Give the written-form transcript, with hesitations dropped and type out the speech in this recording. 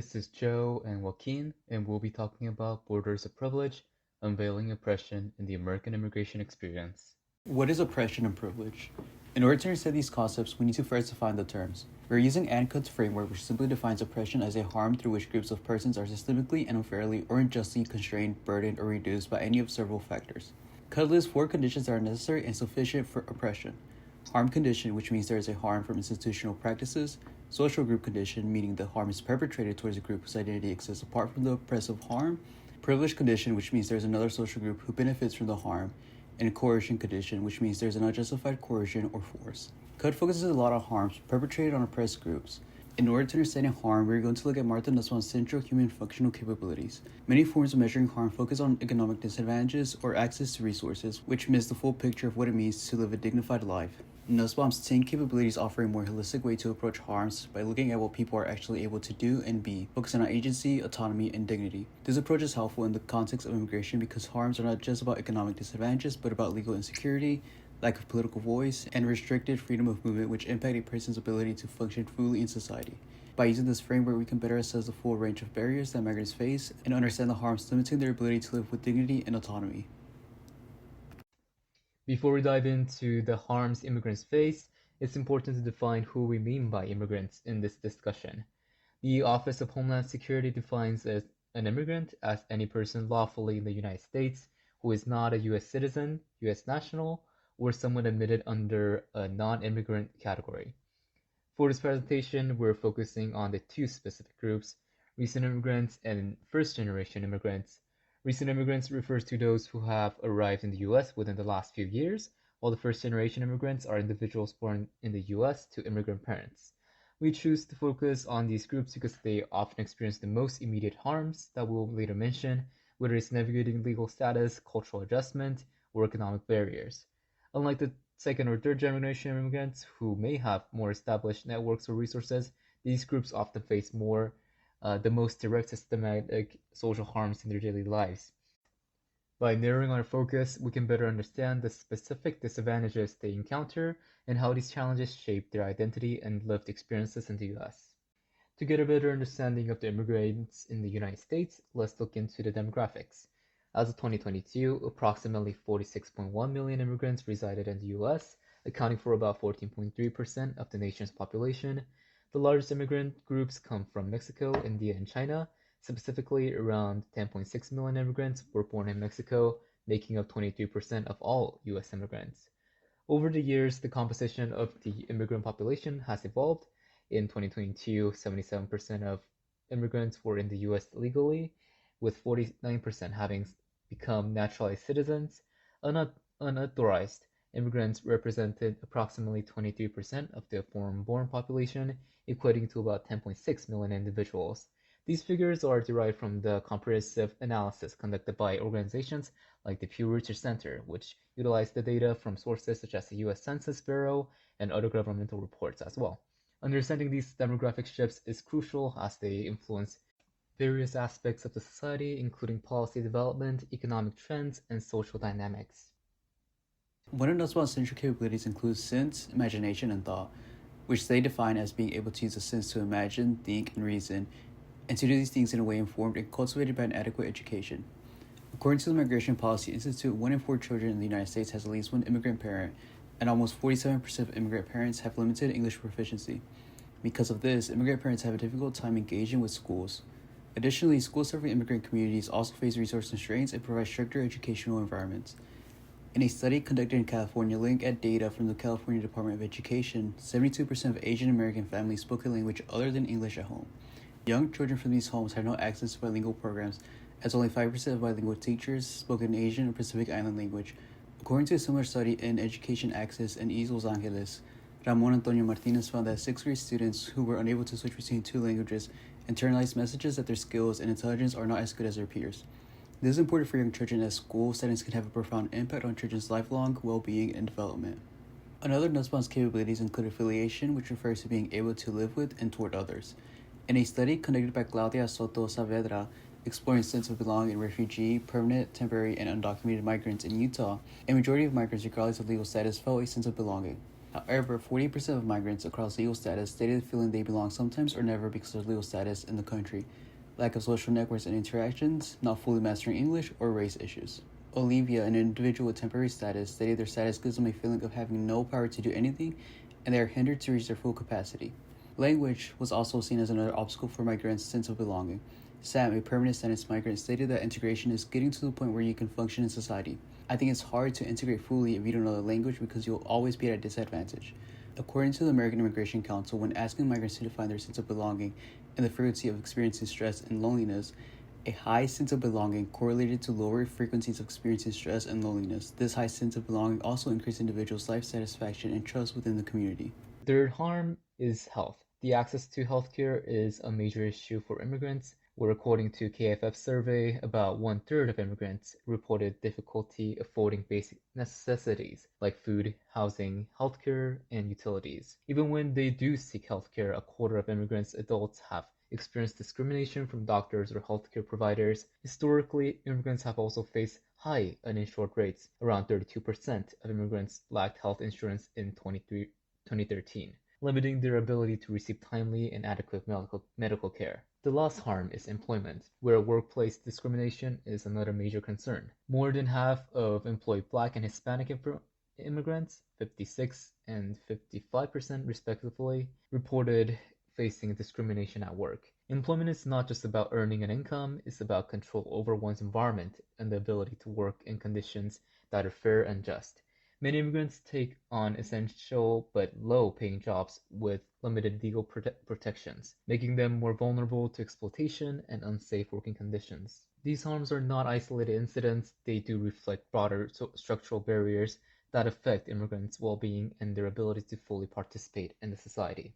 This is Joe and Joaquin, and we'll be talking about Borders of Privilege, Unveiling Oppression in the American Immigration Experience. What is oppression and privilege? In order to understand these concepts, we need to first define the terms. We're using Cudd's framework, which simply defines oppression as a harm through which groups of persons are systemically and unfairly or unjustly constrained, burdened, or reduced by any of several factors. Cudd lists 4 conditions that are necessary and sufficient for oppression. Harm condition, which means there is a harm from institutional practices. Social group condition, meaning the harm is perpetrated towards a group whose identity exists apart from the oppressive harm. Privilege condition, which means there is another social group who benefits from the harm. And coercion condition, which means there's an unjustified coercion or force. Cudd focuses a lot on harms perpetrated on oppressed groups. In order to understand harm, we're going to look at Martha Nussbaum's central human functional capabilities. Many forms of measuring harm focus on economic disadvantages or access to resources, which miss the full picture of what it means to live a dignified life. Nussbaum's 10 capabilities offer a more holistic way to approach harms by looking at what people are actually able to do and be, focusing on agency, autonomy, and dignity. This approach is helpful in the context of immigration because harms are not just about economic disadvantages, but about legal insecurity, lack of political voice, and restricted freedom of movement, which impact a person's ability to function fully in society. By using this framework, we can better assess the full range of barriers that migrants face and understand the harms limiting their ability to live with dignity and autonomy. Before we dive into the harms immigrants face, it's important to define who we mean by immigrants in this discussion. The Office of Homeland Security defines an immigrant as any person lawfully in the United States who is not a U.S. citizen, U.S. national, or someone admitted under a non-immigrant category. For this presentation, we're focusing on the 2 specific groups, recent immigrants and first-generation immigrants. Recent immigrants refers to those who have arrived in the U.S. within the last few years, while the first-generation immigrants are individuals born in the U.S. to immigrant parents. We choose to focus on these groups because they often experience the most immediate harms that we will later mention, whether it's navigating legal status, cultural adjustment, or economic barriers. Unlike the second or third generation immigrants who may have more established networks or resources, these groups often face the most direct systematic social harms in their daily lives. By narrowing our focus, we can better understand the specific disadvantages they encounter and how these challenges shape their identity and lived experiences in the US. To get a better understanding of the immigrants in the United States, let's look into the demographics. As of 2022, approximately 46.1 million immigrants resided in the US, accounting for about 14.3% of the nation's population. The largest immigrant groups come from Mexico, India, and China. Specifically, around 10.6 million immigrants were born in Mexico, making up 23% of all US immigrants. Over the years, the composition of the immigrant population has evolved. In 2022, 77% of immigrants were in the US legally, with 49% having become naturalized citizens. Unauthorized immigrants represented approximately 23% of the foreign-born population, equating to about 10.6 million individuals. These figures are derived from the comprehensive analysis conducted by organizations like the Pew Research Center, which utilize the data from sources such as the US Census Bureau and other governmental reports as well. Understanding these demographic shifts is crucial as they influence various aspects of the society, including policy development, economic trends, and social dynamics. One of Nussbaum's central capabilities includes sense, imagination, and thought, which they define as being able to use a sense to imagine, think, and reason, and to do these things in a way informed and cultivated by an adequate education. According to the Migration Policy Institute, 1 in 4 children in the United States has at least one immigrant parent, and almost 47% of immigrant parents have limited English proficiency. Because of this, immigrant parents have a difficult time engaging with schools. Additionally, schools serving immigrant communities also face resource constraints and provide stricter educational environments. In a study conducted in California looking at data from the California Department of Education, 72% of Asian American families spoke a language other than English at home. Young children from these homes had no access to bilingual programs, as only 5% of bilingual teachers spoke an Asian or Pacific Island language. According to a similar study in Education Access in East Los Angeles, Ramon Antonio Martinez found that 6th grade students who were unable to switch between 2 languages internalized messages that their skills and intelligence are not as good as their peers. This is important for young children as school settings can have a profound impact on children's lifelong well-being and development. Another Nussbaum's capabilities include affiliation, which refers to being able to live with and toward others. In a study conducted by Claudia Soto Saavedra, exploring sense of belonging in refugee, permanent, temporary, and undocumented migrants in Utah, a majority of migrants, regardless of legal status, felt a sense of belonging. However, 40% of migrants across legal status stated feeling they belong sometimes or never because of legal status in the country, lack of social networks and interactions, not fully mastering English, or race issues. Olivia, an individual with temporary status, stated their status gives them a feeling of having no power to do anything and they are hindered to reach their full capacity. Language was also seen as another obstacle for migrants' sense of belonging. Sam, a permanent status migrant, stated that integration is getting to the point where you can function in society. I think it's hard to integrate fully if you don't know the language because you'll always be at a disadvantage. According to the American Immigration Council, when asking migrants to define their sense of belonging and the frequency of experiencing stress and loneliness, a high sense of belonging correlated to lower frequencies of experiencing stress and loneliness. This high sense of belonging also increased individuals' life satisfaction and trust within the community. Third harm is health. The access to healthcare is a major issue for immigrants, where according to KFF's survey, about one-third of immigrants reported difficulty affording basic necessities like food, housing, healthcare, and utilities. Even when they do seek healthcare, a quarter of immigrants adults have experienced discrimination from doctors or healthcare providers. Historically, immigrants have also faced high uninsured rates. Around 32% of immigrants lacked health insurance in 2013, limiting their ability to receive timely and adequate medical care. The last harm is employment, where workplace discrimination is another major concern. More than half of employed Black and Hispanic immigrants, 56 and 55% respectively, reported facing discrimination at work. Employment is not just about earning an income, it's about control over one's environment and the ability to work in conditions that are fair and just. Many immigrants take on essential but low-paying jobs with limited legal protections, making them more vulnerable to exploitation and unsafe working conditions. These harms are not isolated incidents, they do reflect broader structural barriers that affect immigrants' well-being and their ability to fully participate in the society.